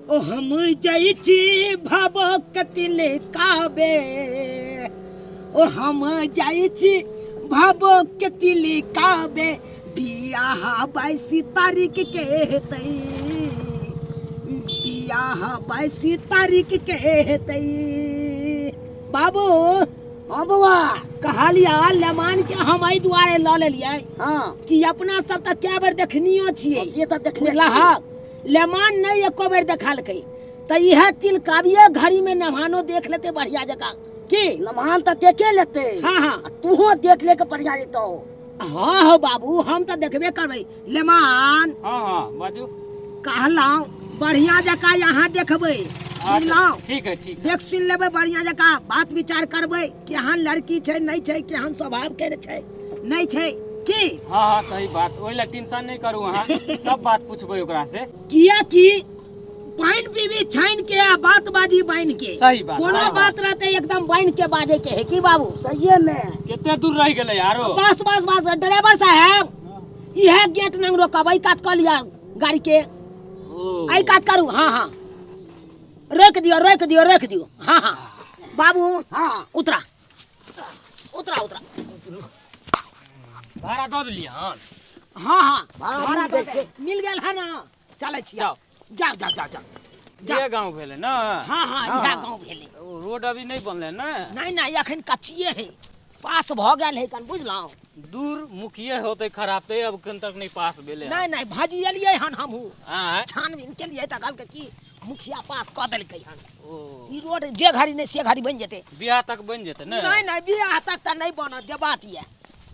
ओ हम जाइछि भाबो कतिल काबे ओ हम जाइछि भाबो कतिल काबे बियाह 22 तारीख के हेतै बियाह 22 तारीख के हेतै बाबू हाँ बउआ कहलिया लेमान के हम एहि दुआरे लऽ लेलियै हाँ कि अपना सब तऽ कए बेर देखनियो छियै से तऽ देखले लेमान नहीं एको बेर देखलकै तऽ इहे तिलकाबिये घड़ी में नभानो देख लेते बढ़िया जगह की नमान तो देखे लेते हाँ हाँ तूहो देख ले के बढ़िया जेतो हाँ हो बाबू हम तो देखबे करबै लेमान हाँ हाँ बाजू कहलौं बढ़िया जगह यहाँ देखबै बुझलौं ठीक है ठीक है देख सुन लेबै बढ़िया जगह बात विचार करबै केहन लड़की छै नहीं छै केहन स्वभाव के छै नहीं छै की हाँ हाँ सही बात ओहि ला टेंशन नहीं करू अहाँ सब बात पूछबै ओकरा से किया कि पाइन पीबी छाइन के आ बात बाजी बाइन के सही बात कोनो सही बात रहते एकदम बाइन के बाजे के है की बाबू सही में कितने दूर रह गेले यारो बस बस बस ड्राइवर साहब यह गेट नंग रोकब आई काट कर लिया गाड़ी के आई काट करू हाँ हाँ रोक दियो हाँ हाँ बाबू हाँ उतरा उतरा उतरा भाड़ा दो दिलिया हाँ हाँ भाड़ा दे दे। मिल गेल है ना चले छियै जाओ जाओ जाओ जाओ जाओ ये गांव भेले ना हाँ हाँ हाँ। इएह गाँव भेलै ओ, रोड अभी नहीं बनले ना नहीं नहीं अखन कच्चिए है पास भ गेल है कन बुझलौं दूर मुखिया होते खराब ते अब कन तक नहीं पास भेले नहीं नहीं भजियलियै हन हमहू हां छानबीन केलियै तऽ कहलकै कि मुखिया पास कऽ देलकै हन ओ ई रोड जे घड़ी नहीं से घड़ी बन जेतै बियाह तक बन जेते ना नहीं नहीं बियाह तक तऽ नहीं बनत जे बात ये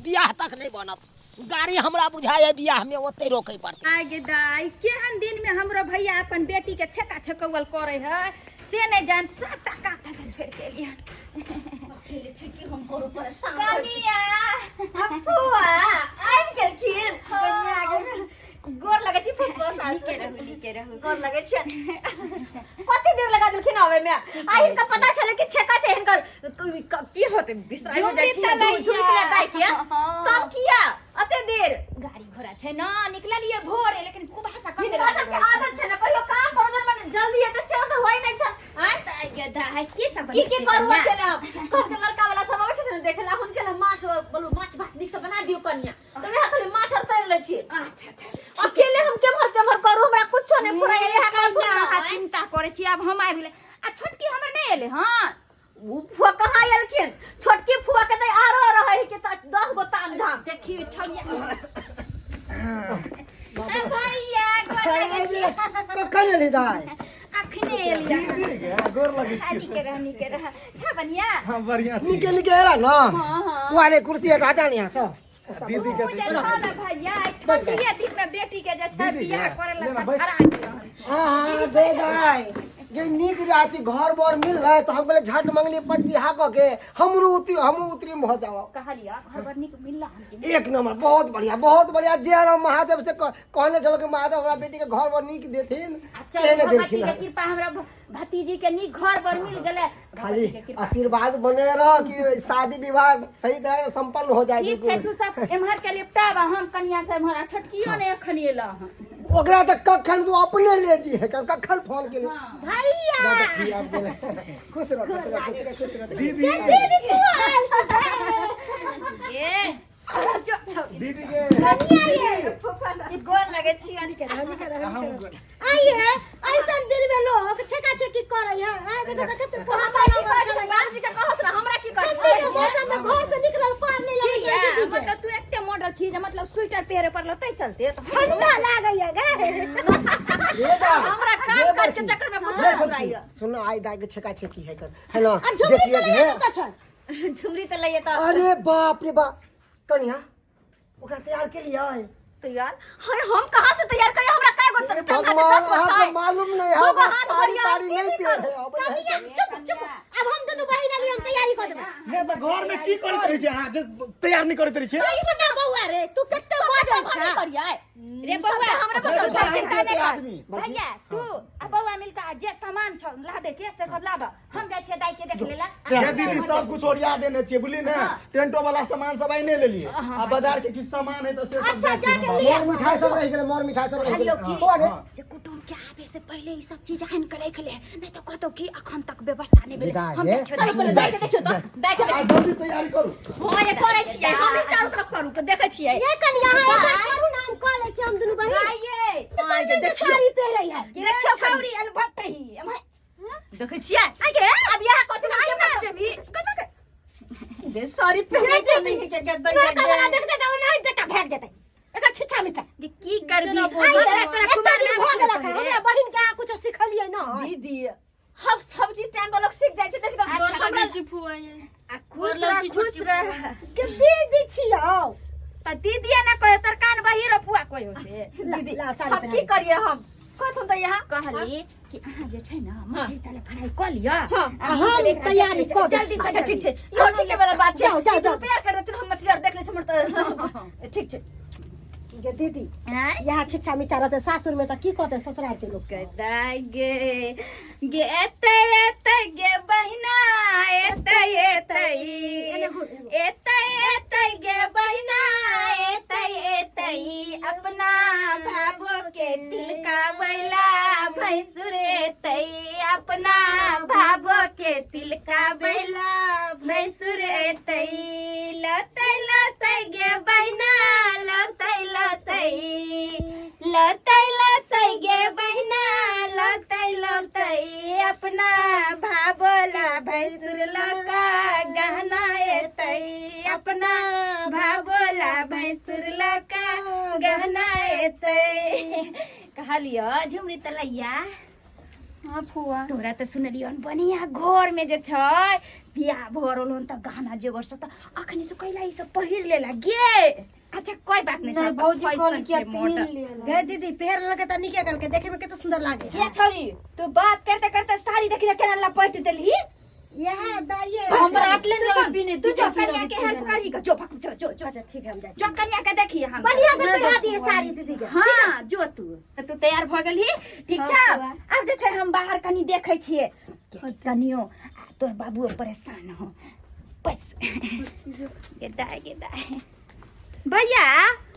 बियाह तक नहीं बनत गाड़ी हमरा बुझाय बियाह में ओते रोकै पड़तै आगे दाई केहन दिन में हमरो भैया अपन बेटी के छक्का छक्कवल करे है से नहीं जान सब टका टका छोड़ के लिया अकेले की हम करू परेशान कनिया अपुआ आबि गेलखिन कन्या आगे गोर लगै छी फुफो सास के रहू गोर लगै छी कते देर लगा देलखिन आवे में आ इनका पता चले कि छेका छै इनका की होते बिस्तरा हो जाइ छी झुमके दाई किया तब किया अते देर गाड़ी घोड़ा छै ना निकललिए भोरे लेकिन खूब हंसा कर जिनका सबके आदत छै ना कहियो काम परोजन में जल्दी एते से तो होई नहीं छै आगे दाई की सब की करू अकेले हम कह के लड़का वाला सब आबै छै देखेला हुनके ला माछ बोलू माछ भात नीक से बना दियो कनिया तो वह कहले माछ और तर ले छी अच्छा अच्छा अकेले हम केमहर करू हमरा कुछो नहीं पूरा एहा काम ना चिंता करे छी अब हम आबि गेले आ छोटकी हमर नहीं एले हां उ फुआ कहाँ एलखिन छोटकी फुआ के त आरो रहे के 10 गो ताम झाम देखी छौया भैया गोर लगे छी कखन एली दाई अखने एलिया गोर लगे छी निके रह छा बनिया हां बढ़िया छी निके निके एला ना वाले कुर्सी हटा लिया छ दीदी के मुझे खाना भैया ठंडिया दिन में बेटी के जे छै बियाह करे ला त खरा हाँ दे दाई ये नीक राती घर बर मिल रहा है तो हम बोले झट मंगली पट बिहा क के हम उतरी हो जाओ कहलिया घर पर निक मिलला एक नंबर बहुत बढ़िया जय राम महादेव से कहने चलो कि महादेव हमरा बेटी के घर बर नीक देथिन चल भगवती के कृपा हमरा भतीजी के निक घर पर मिल गेले खाली आशीर्वाद बने रह कि शादी विवाह सही तरह से संपन्न हो जाए ठीक छै तू सब एमहर के लिपटाब हम कन्या से एमहर छोटकियो ने एखन एला ओकरा त कखन तू अपने ले जी है कखन फोन के भैया खुश रह दीदी दीदी तू आयल ए दीदी के कन्या ये फुफा सास गोर लगे छी निके रह आइए ऐसा दिन में लोग छका छकी करे है आ देखो कते बाबू जी के कहत रह हमरा की कर मौसम में घर से निकलल पार नहीं लगे मतलब तू एकटे मॉडल छी जे मतलब स्वेटर पहरे पर लतै चलते तो ठंडा लागैया गे हमरा काम काज के चक्कर में कुछ नहीं होइया सुनो आई दाई के छका छकी है कर है ना झुमरी तो ले तो छ झुमरी तो लइए तो अरे बाप रे बाप कन्या ओकरा तैयार के लिए आए तैयार अरे हम कहां से तैयार करे हमरा काय गो भगवान आपको मालूम नहीं है दो हाथ तारी बढ़िया, तारी नहीं ये पे नहीं है चुप चुप अब हम दोनों बहिन लिए हम तैयारी कर देबे ये तो घर में की करत रही छी हां जे तैयार नहीं करत रही छी ई बता बौआ रे तू कत्ते बाजल छ करिया रे बौआ हमरा तो तो चिंता नहीं कर आदमी भैया तू आ बौआ मिलका जे सामान छ लाबे के से सब लाबा हम जाय छै दाई के देख लेला ये दीदी सब कुछ ओरिया देने छी बुझली ना टेंटो वाला सामान सब आइने ले लिए आ बाजार के किछ सामान है तो से सब अच्छा जाके जाके लिया मोर मिठाई सब रह गेल मोर मिठाई सब रह गेल हेलो की ओ रे जे कुटुम के आवे से पहले ई सब चीज आन के रख ले, नहीं तो कहतो कि अखन तक व्यवस्था नहीं भेले। हम चलो पहले जाय के देखियो तो, जाय के देखियो। जल्दी तैयारी करू। हां ये करे छियै, हम ही चारों तरफ करू के देखै छियै। ये कनिया है करू ना हम कह ले छी हम दुनू बहिन आइए देखियो साड़ी पहिरै है देखियो छौरी अलबत्ते ही देखै छियै। आइए अब यहाँ कथि ना आइए ना देबी कत दे साड़ी पहने के नहीं के दे देख दे नहीं जटा भाग जेतै एकर छिछा मिछा की करबी आइए एकरा कुमार भोग लखा हमरा बहिन के कुछ सिखलियै ना दीदी हम सब चीज टाइम पर लोग सीख जाय छै। देख दो गोर लगे छी फुआ ये। आ खुश रह के दीदी छियौ त दीदी ना कहे तर कान बहिरो पुआ कहियो से दीदी हम की करिए हम कहथुन त यहाँ कहली कि अहाँ जे छै ना मछली ताले फ्राई क लिया। हम तैयारी क दे जल्दी से अच्छा ठीक छै यो ठीक है वाला बात छै। जाओ तैयार कर देथिन हम मछली और देख ले छै हमर त ठीक छै। गे दीदी हैं यहाँ छिछा मिछा रहते सासुर में त की कहते ससुराल के लोग के दाई गे गे एते एते गे बहिना एते एते एते एते गे बहिना एते एते अपना भाबो के दिल का बैला भैंसुर एते अपना भाबो के दिल का बैला भैंसुर एते लते लते गे बहिना लते लते लते लते गे बहिना लते लते अपना भाबोला भैंसुर लका गहना एते अपना भाबोला भैंसुर लका गहना एते कहलियो झुमरी तलैया। हां फुआ तोरा त सुनलियो बढ़िया घर में जे छै बियाह भरल होन त गहना जेवर सब त अखनी से कैला ई सब पहिर लेला गे। अच्छा कोई बात नहीं सब भौजी कहली कि पहन ले। गे दीदी पैर लगे त निके गल के देखे में कितना सुंदर लागे ये छोरी तू बात करते करते साड़ी देखी केना लपट देली। यहाँ दाइए हमरा आटले नहीं पीने तू जो कन्या के हेल्प करी का जो जो जो जो अच्छा ठीक है हम जाए जो कन्या के देखी हम बढ़िया से पहना दिए साड़ी दीदी के हां जो तू तैयार भ गेली ठीक छ। अब जे छै हम बाहर कनी देखै छियै कनियो तोर बाबू परेशान हो बस गे दाई भैया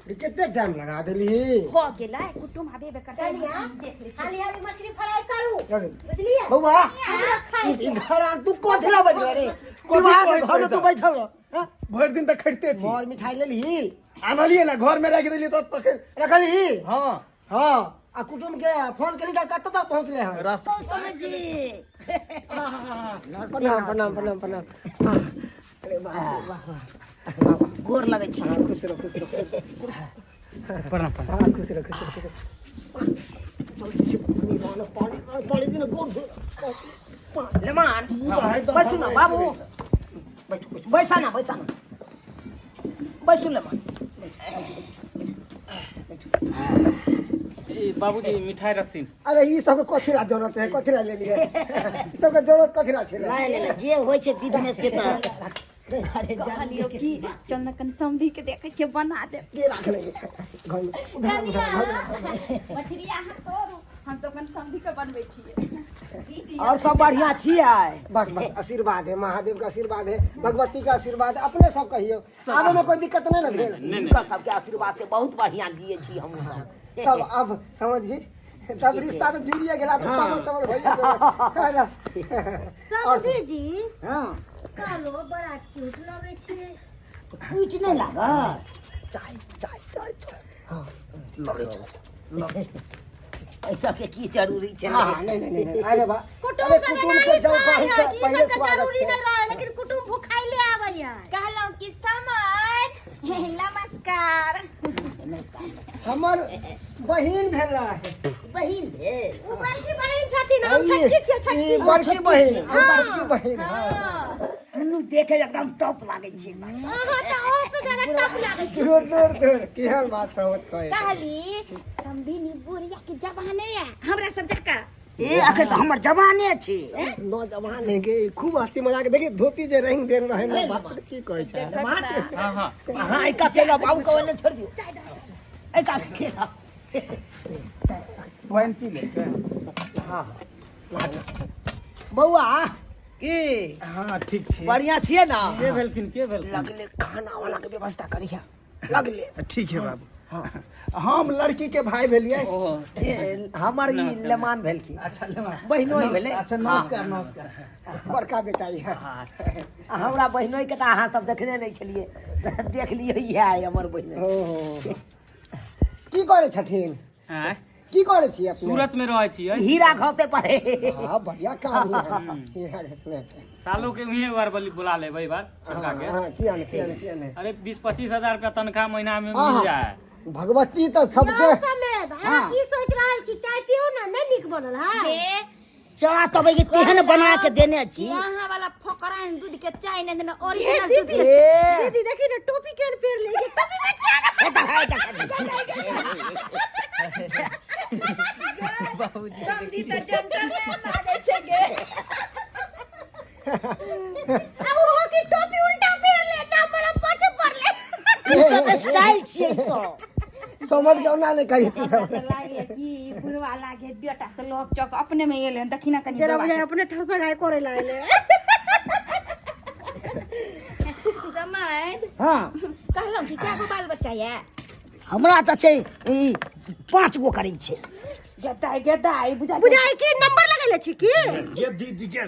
कितने टाइम लगा देली हो गेला कुटुम आबे बे करते कनिया देख ले खाली हाली मछली फ्राई करू चल बुझलिए बउआ ई घर आ तू कोथला बज रे कोथला कोबा के घर में तू बैठल हां भर दिन तक खटते छी। मॉल मिठाई ले ली आनलिए ना घर में रख देली तो रखली हां हां आ कुटुम के फोन करी का कत तक पहुंचले हैं रास्ता समझी प्रणाम प्रणाम प्रणाम प्रणाम अरे वाह वाह गोर लगे छी। खुश रहो प्रणाम हाँ खुश रहो पानी दिन गोड़ लेमान बैसू ना बाबू बैसा ना बैसू लेमान। ए बाबूजी मिठाई रखथिन। अरे ई सब कथी ला जरूरत है कथी ला ले लिए ई सब के जरूरत कथी ला छे नहीं जे होय छै विध में से त अरे कहलियो कि चल न कन समधी के देखे छियै बना दे के राख ले घर में उधर मछली यहाँ तोरू हम सब कन समधी के बनबै छियै। और सब बढ़िया छियै। बस आशीर्वाद है महादेव का आशीर्वाद है भगवती का आशीर्वाद है अपने सब कहियो आगे में कोई दिक्कत नहीं ना भेल इनका सबके आशीर्वाद से बहुत बढ़िया दिए छी हम सब। सब अब समझिए तब रिश्ता तो जुड़िए गेला तो समझ भैया है ना समझी जी हां कालो बड़ा क्यूट लगे छे कुछ नहीं लागत चाय हां ऐसा के की जरूरी छै। हां नहीं अरे बा अरे कुटुम के जब पहले स्वागत है रहे लेकिन कुटुम भुखाइले आबैया कहलौ कि समझ नमस्कार हमर बहिन भेला है बहिन भेल ऊपर की बहिन छथिन हम छटकी छियै छटकी बड़की बहिन हां दुनू देखे एकदम टॉप लागे छै। हां त और से ज्यादा टप लागे दूर केहन बात समझ कहे कहली समधी नी बुढ़िया के जवाने है हमरा सब जका ए अखे तो हमर जवाने छी। नौजवान है के खूब हंसी मजाक देखिए धोती जे रंग दे रहे ना बात की कहे छै हां हां हां एका चला बाबू को ले छोड़ दियो एका खेला वांती ले हां बौआ की हां ठीक छी बढ़िया छियै ना। के भेलखिन लगले खाना वाला के व्यवस्था करिया लगले ठीक है बाबू हम लड़की के भाई भेलिए। हमार ई लेमान भेल की अच्छा लेमा बहिनो ही भेले। अच्छा नमस्कार नमस्कार। बड़का बेटा ही है। हमरा बहिनो के तऽ अहाँ सब देखने नहीं छलिए, देख लियो ये है हमर बहिन। ओ की करे छथिन? हैं की करे छी अपने? सूरत में रहै छियै। हीरा घसे पड़े। हां बढ़िया काम है। हीरा घसने सालों के उहे बार बुला लेबै बार सरकार के। हां किया ने अरे 20-25 हजार रुपया तनख्वाह महीना में मिल जाए। भगवती तो सबके समेत अहाँ की सोच रहल छी? चाय पियो ना, नहीं निक बनल है। चाह तबे के तेहन बना के देने छी। यहाँ वाला फोकराइन दूध के चाय नहीं देना, ओरिजिनल दूध के। दीदी देखी ना टोपी केन पेर ले, टोपी में बाबूजी समझी तो जेंटलमैन लागे छे गे। आ वो की टोपी उल्टा पेर ले, ना मला पाछे पर ले। ई सब स्टाइल छियै ई सब। समझ के ना नहीं कही तू सब। लागे की बुढ़वा लागे बेटा से लोग चौक अपने में ये ले दखिना कनी जरा बजाय अपने ठरसा गाय करे लाले। समझ हां कहलौ कि क्या गो बाल बच्चा है? हमरा तऽ छै ई 5 गो करीब छै। गदाई बुझाई के नंबर लगेले छी की? ये दीदी के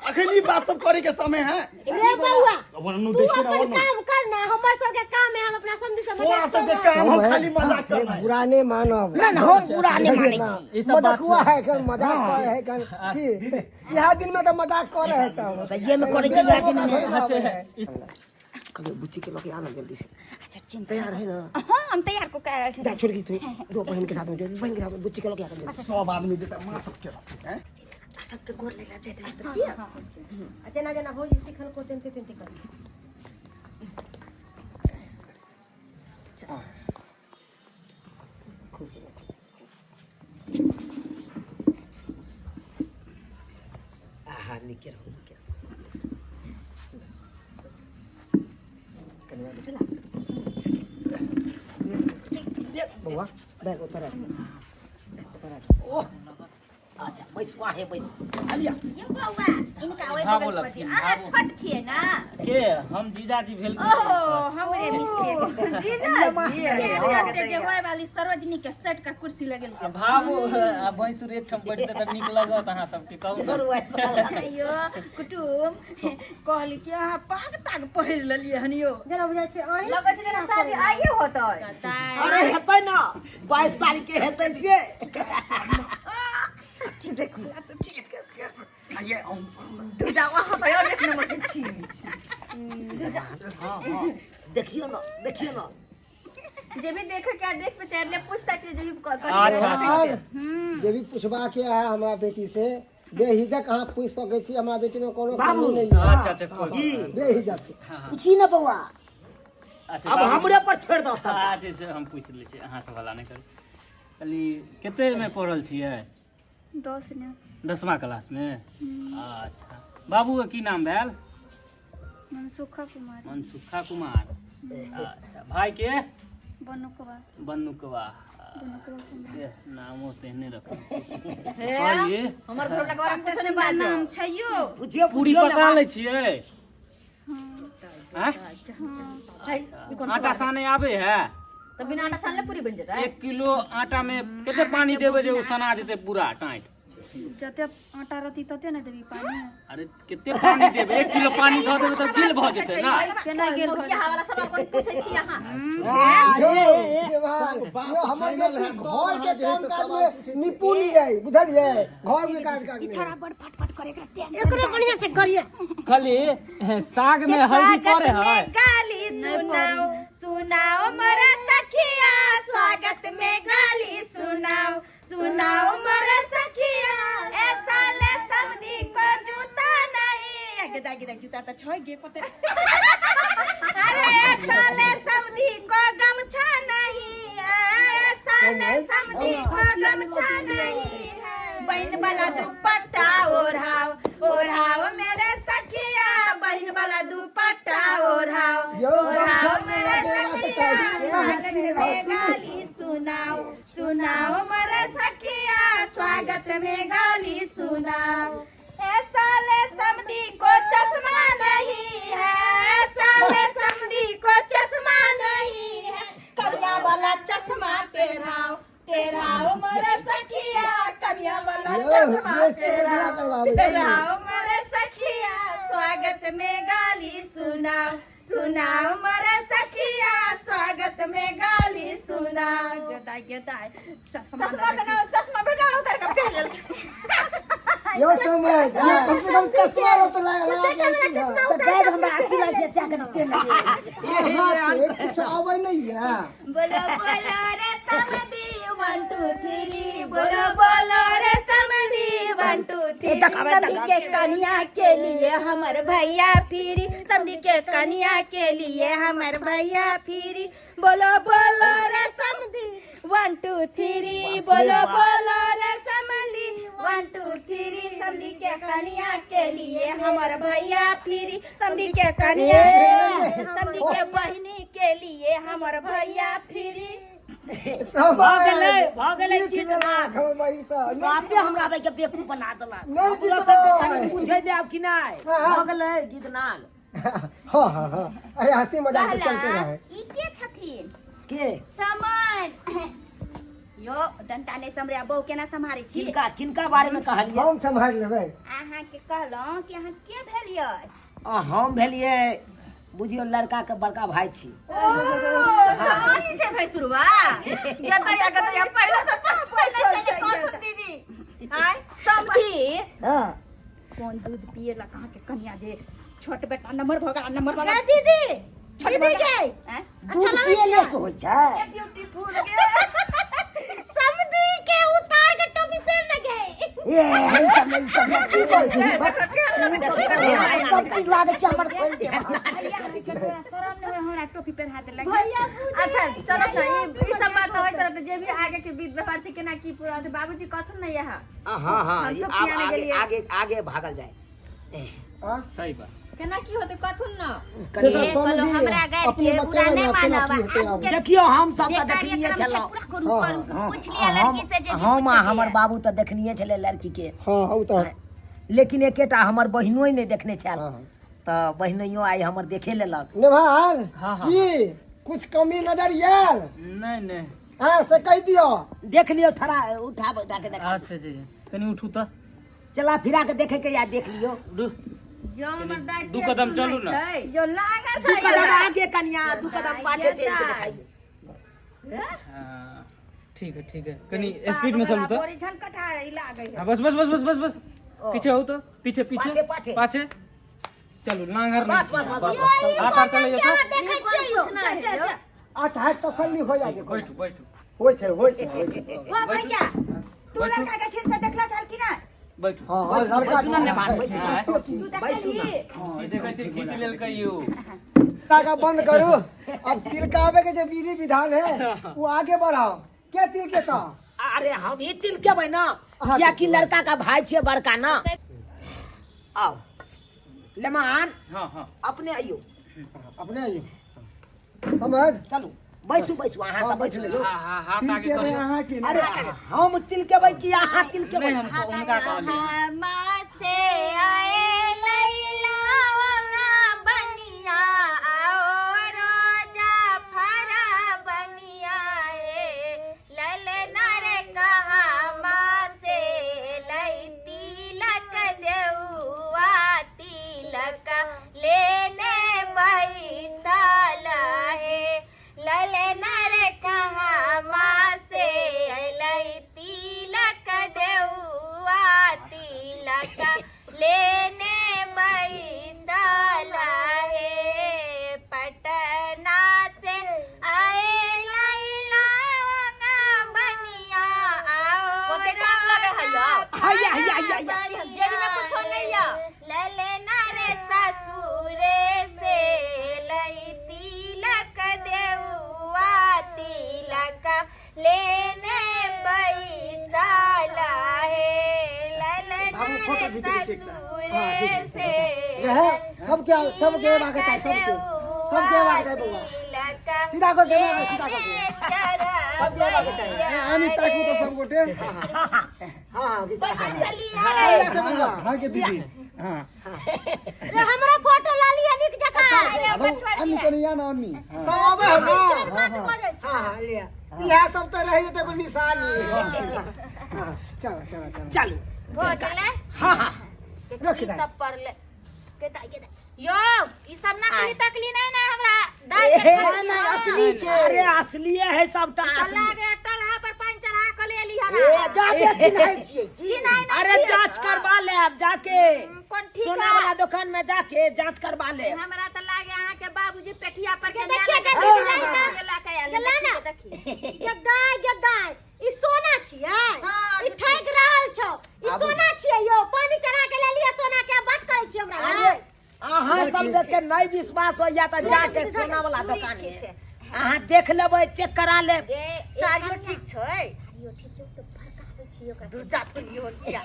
अखन ई बात सब करे के समय है। रे बउआ वरनु तू देखी ना अपन वरनु काम करना, हमर सब के काम है, हम अपना समझी से थोड़ा मजाक सा कर के काम हम खाली मजाक कर रहे हैं। बुरा नहीं मानब। ना हम बुरा नहीं मानै छी। ई सब बात मजाकुआ है कर मजाक कर है कर की यह दिन में तो मजाक कर है सब। सही में करे छी याद नहीं। कभी बुच्ची के लोग आना जल्दी से। अच्छा चिंता तैयार है ना? हां हम तैयार को कह छे। जा छोड़ की तू दो बहन के साथ में जो बहन के साथ में बुच्ची के लोग क्या कर सब आदमी देता मां सब के हैं। सबके गोर ले जाते हैं। अच्छा ना जना हो जी सिखल को चिंते कर। खुश रहो। आहा निके रहो निके। बउआ बैग उतार। ओह अच्छा बैस वाहे बैस। आलिया ये बउआ इनका ओए हाँ, बगल बोला, पर थी। हाँ, अहाँ बोला। छोट छिए ना? के हम जीजाजी भेल। ओह हमरे मिस्टेक। जीजा जे होय वाली सरोजनी के सेट का कुर्सी लगेल। भाबू आ भैंसुर एक ठम बैठ त निक लगत अहाँ सबके कहू ना। अयो कुटुम कहली कि अहाँ पाग ताग पहिर लेलिए हनियो। जना बुझाइ छै ओइ लगै छै जना शादी आइए होतै। अरे हेतै ना 22 तारीख के हेतै से। देखू ये तू जा वहां पे और एक नंबर के छी। देखियो ना जे भी देखे क्या देख पे चार ले पूछता छी जे भी अच्छा और जे भी पूछबा के है हमरा बेटी से बेहिजक अहाँ पूछ सकै छी। हमरा बेटी में कोनो कमी नहीं है। अच्छा कोई बेहिजक पूछी ना बउआ। अच्छा अब हमरे पर छोड़ दो सब। अच्छा से हम पूछ लै छी, अहाँ सब हल्ला नहीं करू। कहली कते में पढ़ल छियै? 10 ने 10वां क्लास में। अच्छा बाबू के की नाम भेल? मनसुखा कुमार मनसुखा कुमार। अच्छा भाई के? बनुकवा बन्नुकवा। कुमार। ये नामो तेहने रखल। हे कहलिए हमर घर लगा और कुछ नहीं बात नाम छैयो। पूछियो पूरी पका लै छियै? हैं? हां आटा साने आवे है? तो बिना आटा सान ले पूरी बन जता। 1 किलो आटा में केते पानी देबे जे उ सना जेते पूरा टाइट? जते आटा रहती तते न देबी पानी। अरे केते पानी देबे? 1 किलो पानी ध देबे त गिल भ जेते ना। केना गेल के हवाला सब अपन पूछै छी अहाँ। यो हमर बेटी घर के काम काज में निपुण है बुझलिए। घर में काज काज छाड़ा बड़ फटफट करे के एकरो बढ़िया से करिए। खाली साग में हल्दी पड़े है। गाली सुनाओ सुनाओ मोरा सखिया, स्वागत में गाली सुनाओ सुनाओ मोरा सखिया। ऐसा ले समधी को जूता नहीं गे जूता त छ गे पते। अरे ऐसा ले समधी को गमछा नहीं, ऐसा ले समधी को गमछा नहीं। बहन वाला दुपट्टा ओढ़ाओ ओढ़ाओ मेरे सखिया, बहन वाला दुपट्टा ओढ़ाओ ओढ़ाओ मेरे सखिया। गाली सुनाओ सुनाओ मेरे सखिया, स्वागत में गाली सुनाओ। ऐसा ले समधी को चश्मा नहीं है, ऐसा ले समधी को चश्मा नहीं है। कलिया वाला चश्मा पहनाओ तेराओ मोरे सखिया कन्या वाला चश्मा पहनाओ मोरे सखिया स्वागत में गाली सुनाओ सुनाओ मोरे सखिया स्वागत में गाली सुनाओ गदाई चश्मा पहनाओ उधर का पहन यो समझ ये कम से कम चश्मा लो तो लगा तो गाय हमरा आखी लाग से त्या के तेल लगे कुछ आवे नहीं है बोलो बोलो रे समधी 1 2 3 बोलो रे समधी 1 2 3 समधी के कन्या के लिए हमर भैया फिरी समधी के कन्या के लिए हमर भैया फिरी बोलो रे समधी 1 2 3 बोलो रे समधी 1 2 3 समधी के कन्या के लिए हमर भैया फिरी समधी के कन्या समधी के बहिनी के लिए हमर भैया फिरी सब भागले जीतना खबर भाई सा बापे हमरा भाई के बेवकूफ बना देला नहीं जीतबो पूछे दे अब कि नहीं भागले जीतना हां हां हां अरे हंसी मजाक तो चलते रहे ई के छथिन के समझ यो डंटा ने समरे बहु केना सम्हारे छी किनका बारे में कहलिए हम संभाल लेबै अहाँ के कहलौं कि अहाँ के भेलियै हम भेलिए बुझियो लड़का के बड़का भाई छी कहानी से भाई शुरुआ गतया पहले से पहले चले कौन दीदी हाय समझी हां कौन दूध पिए ला कहां के कन्या जे छोट बेटा नंबर भगा दीदी दीदी के अच्छा लगे ले सो होय छै ब्यूटीफुल समधी के उतार के टोपी पहन गए ये सब की सब चीज लागे छै हमर खोल दे शरम नहीं हमरा टोपी पहना दे लगे भैया अच्छा चलो त ई सब बात होय त जे भी आगे के बीत व्यवहार से केना की पूरा होते बाबूजी कथुन नहीं है हां आगे भागल जाए सही बात केना की होते कथुन न से तो समझी अपने बतावे ना अपना की होते अब देखियो हम सब का देखनिए छलो पूछ लिया लड़की से जे हम हमर बाबू तो देखनिए छले लड़की के हां उ तो लेकिन एकेटा हमर बहिनो नहीं देखने छल तो बहिनोइयो आई हमर देखे लेलक ने भाग की कुछ कमी नजर आयल नहीं हां से कह दियो देख लियो ठड़ा उठा के देखा अच्छा जी कनी उठू त चला फिरा के देखे के या देख लियो जो हमर दाई दू कदम चलू ना जो लागा दू छै कदम आगे कन्या दू कदम पाछे चल के दिखाइए हाँ, ठीक है कनी स्पीड में चलू तो बोरी झनकटा लागे हाँ, बस पीछे हो तो पीछे पाछे चलू नांगर नहीं हाथ चले क्या जाओ देखै छियै उसना अच्छा है तसल्ली हो जाए बैठू होय छै ओ भैया तू लड़का के ठीक से देखला चल कि ना बैठू हां लड़का सुन ने मान बैस तू देखली सीधे कहते खींच लेल कहियो ताका बंद करू अब तिलकावे के जो विधि विधान है वो आगे बढ़ाओ क्या तिल के ता अरे हम ही तिल के भाई ना या कि लड़का का भाई छे बड़का ना आओ लेमान हाँ अपने आइयो अपने आइए समझ चलो बैसू अहाँ सब बैठ लो हाथ तिल आगे के करो यहाँ की अरे हम तिल के भाई कि अहाँ तिल के नहीं भाई हमको उनका कहलिए मां से आए लैला बनिया आओ रोजा फरा बनिया ए ललना रे कहा मां से लई तिलक देउआ तिलक लेने बैसाला है ललना रे कहा मां से लई तिलक देउआ तिलक लेने बैसाला है पटना से आए लैला बनिया आओ जेल में कुछ नहीं है ललना रे ससुरे से लई तिलक देउआ तिलक लेने बैसाला है ललना रे ससुरे से सबके भागता है सबके भागता है बउआ सीधा कर दे ना सीधा कर दे सबके भागता है आनी ताकू तो सब गोटे हां हां के दीदी हां हमरा फोटो ला लिया निक जका अन्नी कनिया ना अन्नी सब आवे है ना हां ले यह सब तो रही तो कोई निशानी चलो चलो चलो चलो हो चले हाँ हाँ रख दे सब पर ले के यो ई सब ना कली तकली नहीं ना हमरा दाई के ना असली छे अरे असली है सब लागे टलहा पर पानी चढ़ा के ले ली ए जाके चिन्हाई छिए की अरे जांच करवा ले अब जाके कौन ठीक सोना वाला दुकान में जाके जांच करवा ले हमरा त लागे अहाँ के बाबूजी पेठिया पर के देखिए ला के आले देखिए गगाय ई सोना छियै ई ठग रहल छौ ई सोना छियै यो पानी चढ़ा के ले लिया सोना के बात करै छी हमरा अरे अहाँ सब देख के नहीं विश्वास हो या त जाके सोना वाला दुकान में अहाँ देख लेबै चेक करा ले साड़ियो ठीक छै साड़ियो ठीक छै तो फरक आबै छियो का दूर जात लियो किया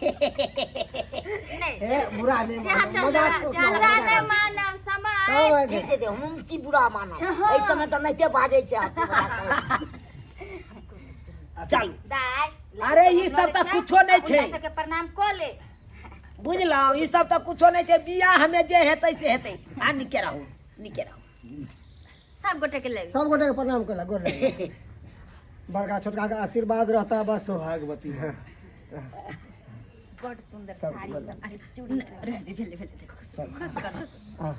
नहीं ए बुरा नहीं मानो मजाक को हमरा ने मानव समय दे दे हम की बुरा मानो ए समय त नहीं ते बाजे छै चल दाई अरे ई सब त कुछो नहीं छै के प्रणाम को ले बुझलौ ई सब त कुछो नहीं छै बियाह में जे हेतै से हेतै आ निके रहू सब गोटे के ले सब गोटे के प्रणाम करला गोर लगे बड़का छोटका का आशीर्वाद रहता बस सोहागवती है बड़ सुंदर साड़ी अरे चूड़ी भेले देखो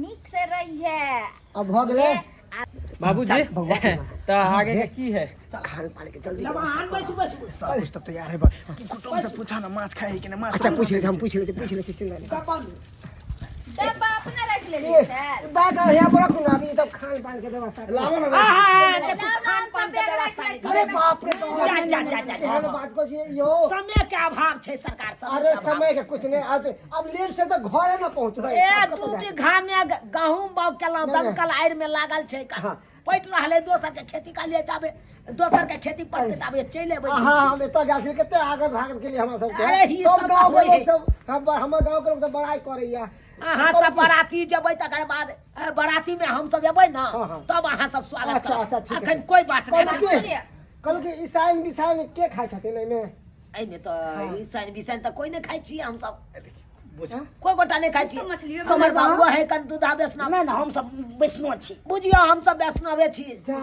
नीक से रही है अब भ गेले बाबूजी तो आगे का की है खान पान के जल्दी लवान बैसू बैसू सब कुछ तो तैयार है कुटुम से पूछा ना माछ खाए कि ना माछ अच्छा पूछ लेते चिंता नहीं डब्बा अपना रख ले ये बैग यहाँ पर रखूँ ना अभी तब खान पान के व्यवस्था लाओ ना खान पान के व्यवस्था अरे बाप रे जा। बात को यो समय के अभाव छै सरकार सब अरे समय के कुछ नहीं अब लेट से तो घरे ना पहुँच ए दू बीघा में गहूम बाग केलौ दमकल आड़ में लागल छै पैट रहले दोसर के खेती का लिए जाबे दोसर के खेती पड़ते जाबे चले अबै हाँ हम इतना जाते कितने आगत भागत के लिए हम सब अरे ही सब सब गांव के होय लोग सब हमर गांव के लोग सब बड़ाई करैया अहाँ सब बराती जबै तकर बाद बराती में हम सब एबै ना तब अहाँ सब स्वागत अच्छा, अच्छा, ठीक है। अखन कोई बात नहीं कल के ईसाइन बिसाइन के खाइ छथिन एमे एमे तो ईसान बिसान त कोई नहीं खाइ छी हम सब बुझ कोई गोटा नहीं खाइ छी हमर बाबू है कन दूधा वैष्णव ना ना हम सब वैष्णव छी बुझियो हम सब वैष्णवे छी जा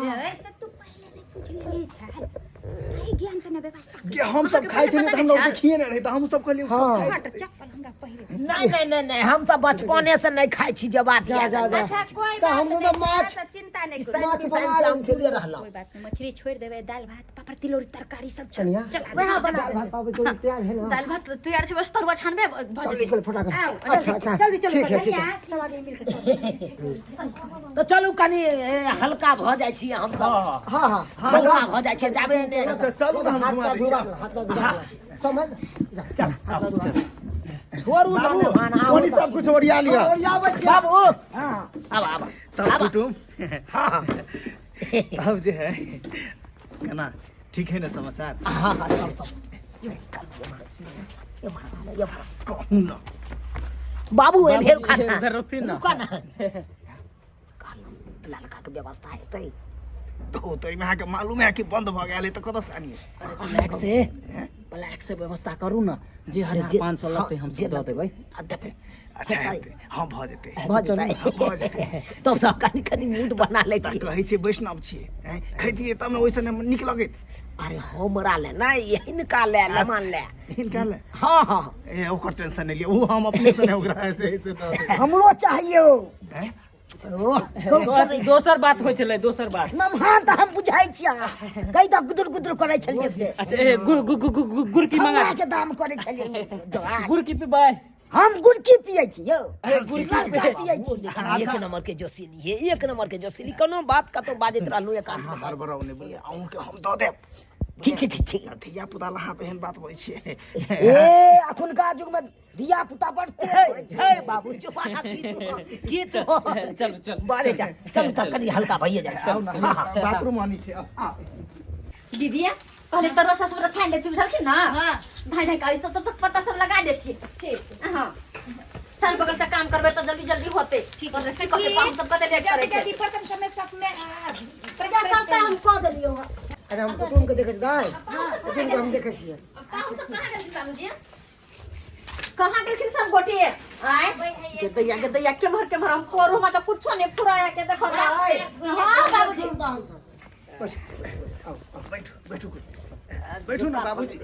तू पहले नहीं पूछ ले छै सही ज्ञान से ना व्यवस्था कि हम सब खाए थे तो हम लोग देखिए ना नहीं तो हम सब कहलिए सब खाए हट चप्पल हमरा पहिरे नहीं हम सब बचपने से नहीं खाइ छी जे बात जा याद जा जा अच्छा कोई तो बात हम नहीं तो माछ तो चिंता नहीं ईसान करो बिसान से हम थोड़े रहलौ कोई बात नहीं मछली छोड़ देवे दाल भात पापड़ तिलौरी तरकारी सब चलिया वहां बना दाल भात पापड़ तो तैयार है ना दाल भात तैयार छै बस तरुआ छानबे चल निकल फटाफट अच्छा अच्छा ठीक है ठीक है सब आदमी मिलकर तो चलू कनी हल्का भ जाइ छी हम सब हाँ हाँ हल्का भ जाइ छी जाबे अच्छा चलो हम हाथ घुमा का दै धुआ छी हाथ का धुआ समझ जा चल हाथ का धुआ छोड़ू ना बाबू मेहमान आओ कोनी सब कुछ ओरिया लिया और या बच्चे बाबू हां अब तब कुटुम हाँ तब जे है कना ठीक है ना समाचार हाँ सब कहूँ ना बाबू ए ढेर खाना इधर रुकती ना खाना लड़का के व्यवस्था हेतै तो तोरी में के मालूम है कि बंद भ गेल तो कत सानी ब्लैक से व्यवस्था करू ना जे 1500 लगते हम से दे देबै देबै अच्छा हाँ भ जेते भ जेतै तब तो कनी मूड बना ले कहै छै वैष्णव छियै खैतिए तब ने ओइसने नीक लगैत अरे हमरा ले ना हिनका ले मान ले हिनका ले हाँ ए ओकर टेंशन नहीं लिया वो हम अपने से ओकरा से हमरो चाहिए दोसर बात होइ छलै दोसर बात नमहान तो हम बुझाई छिया कई तो गुदुर गुदुर करे छलिए से अच्छा ए गुड़ की मंगा हमरा के दाम करे छलिए गुड़ की पिबै हम गुड़ की पिए छी यो अरे गुड़ की पिए छी एक नंबर के जोशीली है एक नंबर के जोशीली कोनो बात का तो बाजत रहलु एकांत में हर बराउ ने बोले आऊं के हम दऽ देब ठीक धिया पुता लहा पे एहन बात होइ छै ए अखुनका युग में धिया पुता बढ़ते छै बाबू जो बात की तो चल बारे जा चल त कनी हल्का भइए जाय आउ ना बाथरूम आनी छै दीदी कहले तरुआ ससुर छान दे बुझलखिन ना धाय धाय काई तो पता सब लगा देती ठीक हां चल बगल से काम करबे तो जल्दी जल्दी होते ठीक है ठीक है हम सब कते लेट करे जल्दी प्रथम समय सब में प्रजा सब का हम कह देलियो अरे हम कुटुम के देखे गाय कुटुम के हम देखे छिए बाबूजी कहाँ गेलखिन सब गोटे आय के दैया केमहर हम कोरू में तो कुछो नहीं फुराया के देखो हां बाबूजी बैठू ना बाबूजी।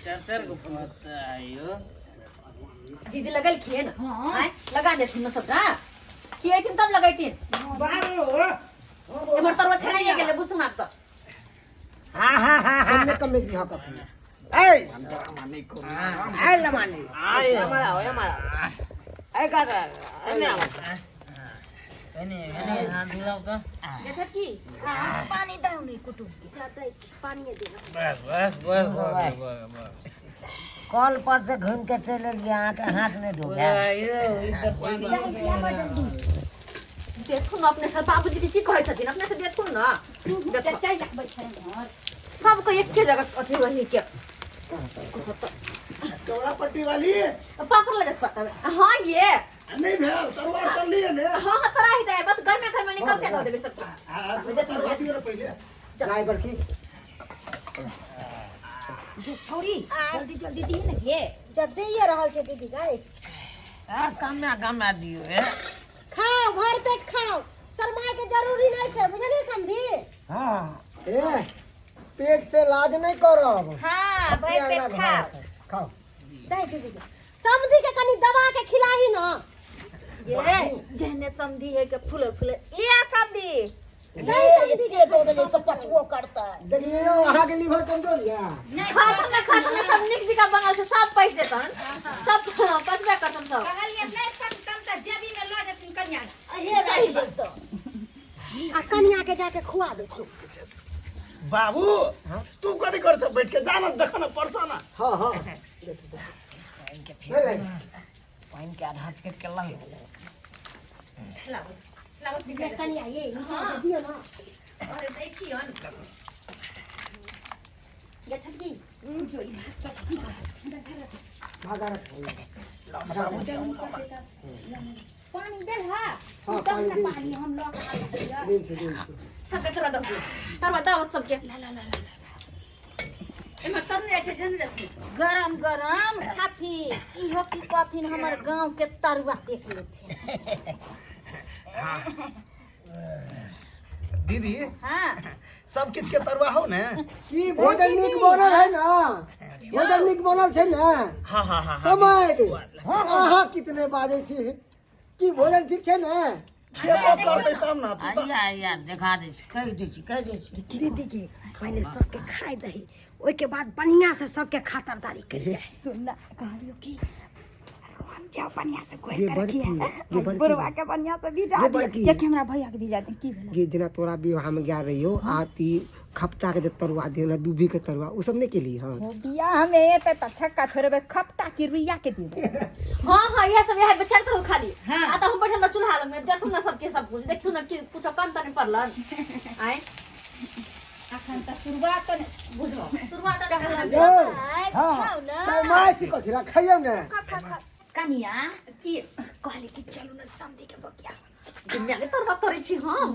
चार को पता आयो दीदी लगलखिन आय लगा देथिन न सबटा की आइथिन तब लगैतिन एमहर तरवा छेड़ाइए गेले बुझतु ना त कम कम में दिहा का ए लमानी आए हमारा ए का एने आवा एने हाथ मिलाओ तो देखत की पानी दाउनी कुटुम जाता पानी दे बस कॉल पर से घूम के चले गया के हाथ में धो गया देखु न अपने सब बाबूजी की कहै छथिन अपने से देखु न देखो चाय रखबै छै हमर सबको एक के जगह अथी रही के चौड़ा पट्टी वाली पापड़ लगत पता हां ये नहीं भेल तलवार कर लिए ने हां तरा ही तरा बस घर में निकल के दे देबे सब पहले ड्राइवर की ये छोरी जल्दी जल्दी दी न ये जल्दी ये रहल छै दीदी गाय काम में दियो है खाओ भर पेट खाओ शर्मा के जरूरी नहीं छै बुझलिए समझी हां ए पेट से लाज नहीं करब हां भर पेट खाओ खाओ दे दीदी समझी के कनी दबा के खिलाही न ये जहने समझी है के फूल ये समझी नहीं समझी के दो दे सब पछुओ करता है देखिए वहां के लीवर कमजोर है खाता में सब निक जी का बनल से सब पैस देतन सब पछबे करतन सब कहलिए नहीं सब तम त जेबी में लो जतिन कन्या हे रही दे तो आ कन्या के जाके खुआ दे तू बाबू तू कथी कर छ बैठ के जाना देख न परसा ना। हां हां भेलै पानी के आधा फेंक के लंग लागत निकल कन्या ये दियो ना अरे दै छियन ये छकी भागा रख पानी दे हा हां पानी दे पानी हम लोग दे दे सबके तरह दो तरवा दावत सबके ला एमर तरने छै जन जथि गरम गरम खाती इहो की कथिन हमर गांव के तरुआ देख लेथिन दीदी हां सब किछ के तरुआ हो ने की भोजन नीक बनल है ना भोजन नीक बनल छै ना हां हां हां समय दे आहा कितने बाजे छी की भोजन ठीक छै ना खेबो करबै तब ना तू आया दिखा दे कह दे दीदी के पहले सबके खाए दही ओइ के बाद बढ़िया से सबके खातरदारी कर जाए सुन ना कहलियो कि हम जाओ बढ़िया से कोई ये कर बड़की, किया ये बड़की। बुरवा के बढ़िया से भी जा ये दिया बड़की। ये कि हमरा भैया के भी जा दे की भेल ये जना तोरा विवाह में गया रहियो आती खपटा के जे तरुआ देना दूभी के तरुआ उ सब नहीं के लिए हां हो बियाह में ये त छक्का छोड़बे खपटा की रुइया के दी हां हां यह सब यह बेचार तो खाली आ त हम बैठल चूल्हा लग में देखु ना सबके सब कुछ देखु ना कि कुछ कम त नहीं पड़लन आय अखन त शुरुआत तो बुझलो शुरुआत त हां समय से कथि रखियो ना कन्या की कहले कि चलू ना समधी के बकिया दुनिया के तरवा तोरे छी हम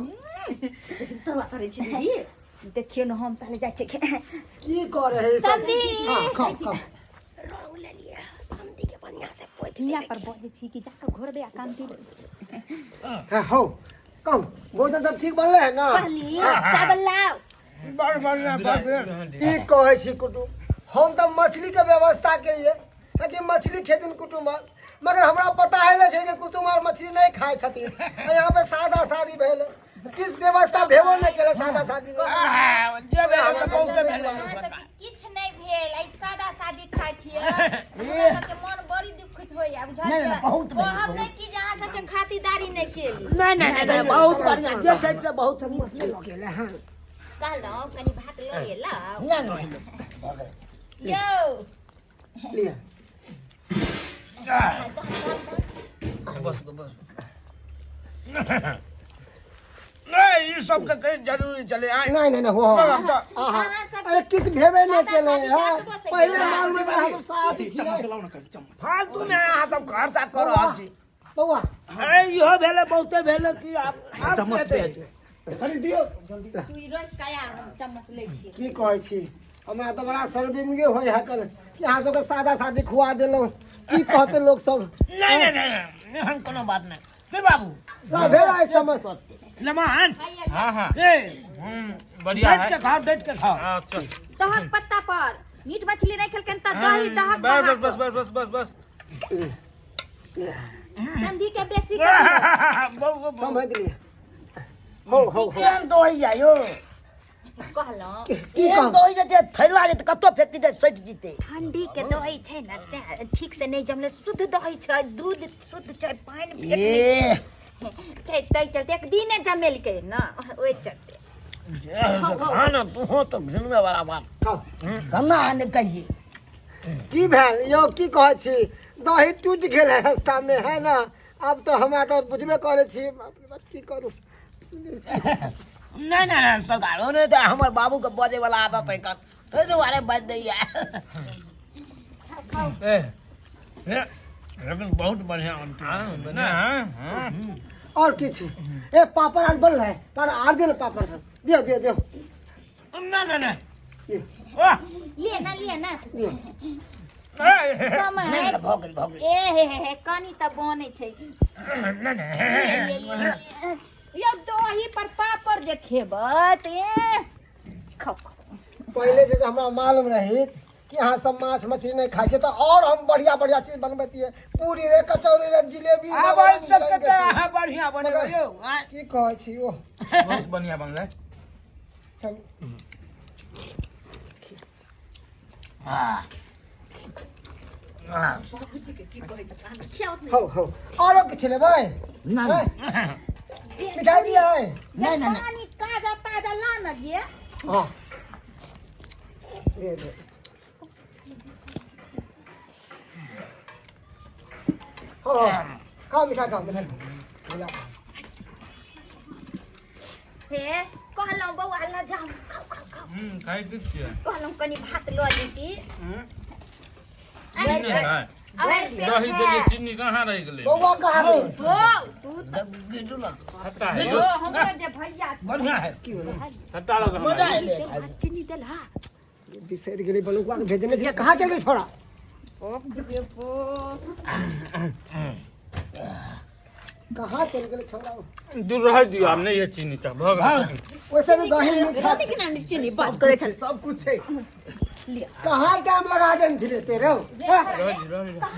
लेकिन तरवा तोरे छी दीदी देखियो न हम पहले जाय छे की करे है सब हां खा रोल ले लिया समधी के बढ़िया से पोत लिया पर बोले छी कि जाके घोरबे आ कांति हां हो कम भोजन सब ठीक बनले है ना कहली चावल लाओ की कहे छी कुटुम हम तो मछली के व्यवस्था के लिए कि मछली खेतिन कुटुम मगर हमरा पता है ना कि कुटुम और मछली नहीं खाए छथिन यहाँ पे सादा शादी भेल किस व्यवस्था भेबो नहीं केले सादा शादी किछ नहीं भेल आई सादा शादी खाय छियै हमरा सबके मन बड़ी दुखित होइया बुझलियै बहुत हम नहीं कि जहां सबके खातिरदारी नहीं केली नहीं बहुत बढ़िया जे छै से बहुत नीक छै केले हां कहलौ कनी भात लए लाओ नहीं यो लिया बस नहीं ये सब का कहीं जरूरी चले आए नहीं हो आहा अरे किस भेबे नहीं केले हां पहले माल में हम साथ ही छियै चलाओ ना कभी चम्मच फालतू में यहाँ सब खर्चा कर रहल छी बौआ अरे इहो भेले बहुते भेले कि आप चम्मच दे खरीद दियो जल्दी तू रोज काया हम चम्मच ले छी की कहै छी हमरा तो बड़ा शर्मिंदगी होय है कल यहाँ सबके सादा सादी खुआ देलो की कहते लोग सब नहीं हम कोनो बात नहीं फिर बाबू राधे राय समझ लमान हाँ हाँ बढ़िया बैठ है के खाओ बैठ के खाओ अच्छा दहक पत्ता पर मीट मछली नहीं खेल के दही दहक बस बस बस बस बस बस संधि के बेसी के समझ लिए हो केहन दोही आयो कहलो केहन दोही जे थैला जे कतो फेंकती जे सट जीते ठंडी के दही छै न ते ठीक से नहीं जमले शुद्ध दही छै दूध शुद्ध छै पानी ए छै तै चलते एक दिने जमेल के न ओइ चलते खाना तू हो तो भिनवे वाला बात गन्ना आने कहिए की भेल यो की कहै छी दही टूट गेल है रास्ता में है ना अब तो हमरा तो बुझबे करे छी बाप रे बाप की करू नहीं सरकार होने तो हमारे बाबू के बजे वाला आदत है का तो जो वाले बज दैया लेकिन बहुत बढ़िया बनता है और की छी ए पापड़ आज बन रहा है पर आर दे पापड़ सब दियो नहीं लिए ना दियो समय भोगल ए हे कनी त बने छै यो दही पर पापड़ जे खेबै त खाओ पहले से हमरा मालूम रही कि यहाँ सब माछ मछली नहीं खाई छे तो और हम बढ़िया बढ़िया चीज बनबती है पूरी रे कचौरी रे जिलेबी रे अब सब के बढ़िया बनेगा यो की कहै छी ओ बहुत बढ़िया बनले चल हो और किछ लेबै मिठाई भी है नहीं पानी ताजा ताजा ला न गे हां दे हो खाओ मिठाई खाओ हे कहलौ बौआ ला जाम खाओ खाई दे छियै कहलौ कनी भात ल जेती नहीं है दही देलिए चीनी कहाँ रह गेलै बौआ कहाँ गई तू खट्टा है यो हमरा जे भैया बढ़िया है खट्टा लग मजा रहा है ले चीनी देला बिसर गेली बलुआ के भेजने छे कहाँ चल गई छोड़ा कहाँ चल गई छोड़ा दूर रह दियो आब नहीं है चीनी त भग वैसे भी दही मीठा कथि के नानी चीनी बात करे छै सब कुछ है कहाँ टाइम लगा देन छले तेरे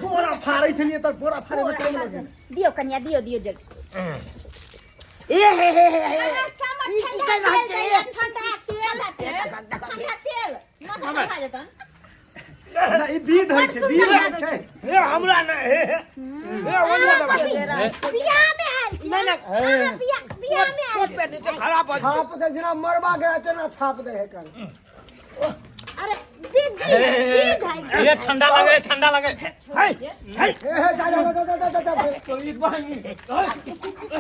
बोरा फाड़ै छलिए त बोरा फाड़े में टाइम लगे दियो कनिया दियो जल्दी ए हे ई की कर रहा है ठंडा तेल ना खा जतन ना ई बीध होय छै बीध होय छै ए हमरा ना ए बियाह में आइल छी नहीं बियाह में आइल पेट पे नीचे खराब हो छाप दे जना मरबा गया तेना छाप दे है कर अरे दी ये ठंडा लगे हाय ए जा तो ई बहनी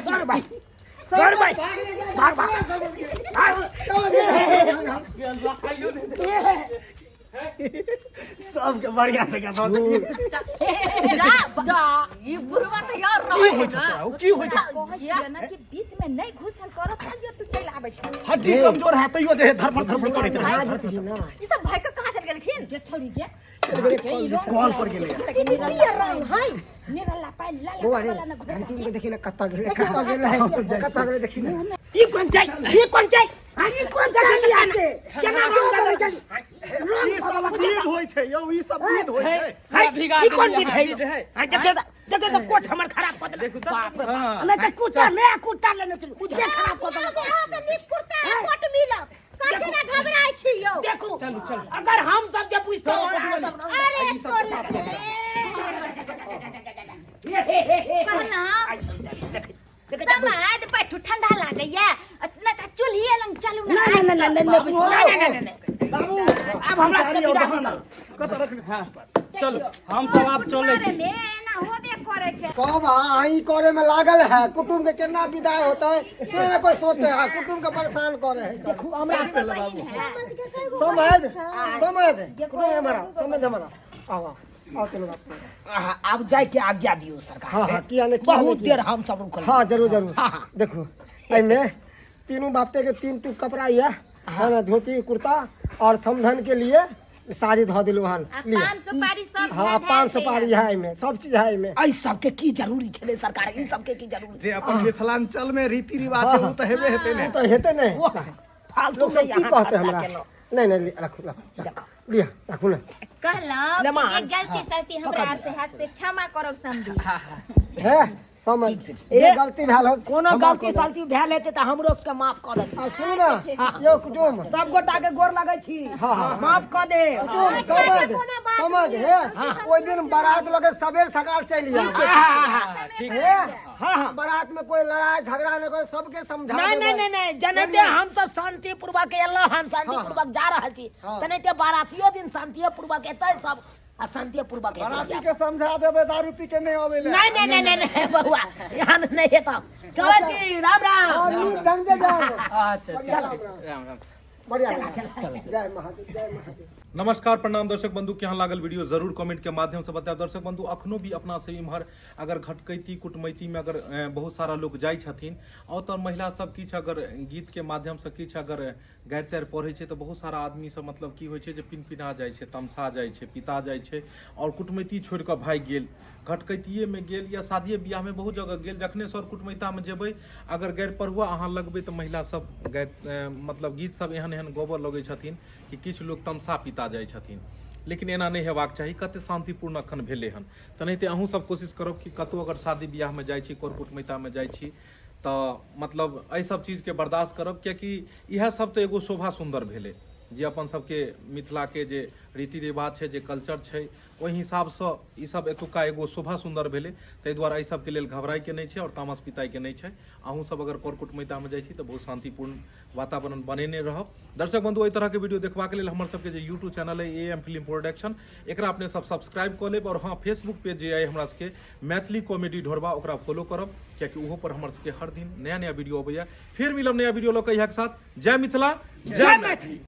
कर भाई भाग सबके बढ़िया से का जा ये बुढ़वा त यार रहे ना की होय छै कहै ना कि बीच में नहीं घुसल कर तइयो तू चल आबै छ हड्डी कमजोर है तइयो जे धरफड़ करे ई सब भाई के कहां चल गेलखिन के छोड़ी के कॉल पर गेले ये रंग है निरला पाई लाल वाला ना घोड़ा तुम के देखिना कत्ता गेले देखी ना ये कौन चाहिए ये कौन चाहिए यहाँ से केना रोक कर ई सब बीध होय छै यौ ई सब बीध होय छै हाय भिगा ये कौन देलिए, बिठाई है। हाय देखे तो कोट हमर खराब कर दे देखो तो बाप रे हाँ। नहीं तो कुत्ता नया कुत्ता लेने चल उसे खराब कर दे यहाँ से नीक कुर्ता कोट मिला काचे ना घबराई छी यो देखो अगर हम सब जब पूछते अरे तोरी कहना समाद बैठू ठंडा लागैया ना त चूल्ही लंग चलू ना नहीं बाबू अब हमरा से विदा कर कत रखने था चलो हम सब आप चले छी में ना होबे करे छै सब आई करे में लागल है कुटुंब के केना विदाई होता है से ना कोई सोचे है कुटुंब के परेशान करे है देखो हमरा से बाबू समझ कुटुंब हमारा आओ चलो बाप अब जाए के आज्ञा दियो सरकार हाँ किया नहीं बहुत देर हम सब रुकल हाँ जरूर हाँ। देखो एमे तीनों बापते के 3 टुक कपड़ा है है ना धोती कुर्ता और समधन के लिए साड़ी धो दिलू हन पान सुपारी सब हाँ पान सुपारी है में सब चीज है में एहि सबके की जरूरी छले सरकार ई सबके की जरूरी जे अपन मिथिलांचल में रीति रिवाज है वो तो हेबे हेते ने तो हेते नहीं वो फालतू लोग से सब की यहाँ कहते खर्चा हमरा केलहुँ। नहीं रखू लिया रखू ना कहलौं ले मां। कि जे गलती सलती हमरा से हाथ से क्षमा करब समझी है समझ ये गलती भेल हो कोनो गलती सलती भेल हेतै तऽ हमरो सबके माफ कऽ देथिन। आ सुनू ना यो कुटुम सब गोटा के गोर लगै छी माफ कऽ दे। समझ है ओइ दिन बारात लगे सबेर सकाल चली है बारात में कोई लड़ाई झगड़ा नहीं कोई सबके समझा नहीं जनते हम सब शांति पूर्वक एलौ हम शांति पूर्वक जा रहल छी तनैते बारातियो दिन शांति पूर्वक एतै सब आ शांति पूर्वक बाराती के समझा देबे दारू पी के नहीं आवेले नहीं बउआ यहाँ नहीं हेतौ चलो छी राम राम और नी ढंग से जाओ अच्छा राम राम बढ़िया जय महादेव जय महादेव। नमस्कार प्रणाम दर्शक बंधु के यहाँ लागल वीडियो जरूर कमेंट के माध्यम से बताएब। दर्शक बंधु अखनो भी अपना से इम्हर अगर घटकैती कुटमैती में अगर बहुत सारा लोग जाय छथिन और तो महिला सब किछ अगर गीत के माध्यम से किछ अगर गारि तारि पढ़े छै तो बहुत सारा आदमी सब मतलब की होइ छै जे पिनपिना जाइ छै तमसा जाइ छै पिता जाइ छै और कुटमैती छोड़ कऽ भागि गेल घटकैतिये में गेल या शादिये बियाह में बहुत जगह गेल जखने सर कुटमैता में जेबै अगर गारि पढ़ुआ अहाँ लगबै तऽ महिला सब मतलब गीत सब एहन एहन गोबर लगै छथिन कि किछु लोग तमसा पिता जाइ छथिन लेकिन एना नहीं हेबाक चाही। कते शांतिपूर्ण अखन भेलै हन तेनाहिते अहूँ सब कोशिश करब कि कतौ अगर शादी बियाह में जाइ छी कर कुटमैता में जाइ छी तऽ मतलब एहि सब चीज के बर्दाश्त करब कियाकि इएह सब तऽ एगो शोभा सुंदर भेलै जे अपन सबके मिथिला के जे रीति रिवाज छै जे कल्चर छै ओहि हिसाबसँ ई सब एतुका एगो शोभा सुंदर भेलै ताहि दुआरे एहि सबके लेल घबराय के नहि छै और तामस पिताय के नहि छै। अहूँ सब अगर कर कुटमैता में जाइ छी तऽ बहुत शांतिपूर्ण वातावरण बनेने रहब। दर्शक बंधु एहि तरह के वीडियो देखबाक लेल हमर सबके जे यूट्यूब चैनल है AM फिल्म प्रोडक्शन एकरा अपने सब सब्सक्राइब कऽ लेब और हाँ फेसबुक पेज जे अइ हमरा सबके मैथिली कॉमेडी ढोरबा ओकरा फॉलो करब कियाकि ओहो पर हमर सबके हर दिन नया नया वीडियो अबैया। फिर मिलब नया वीडियो लऽ कऽ इएह के साथ। जय मिथिला जय मैथिली।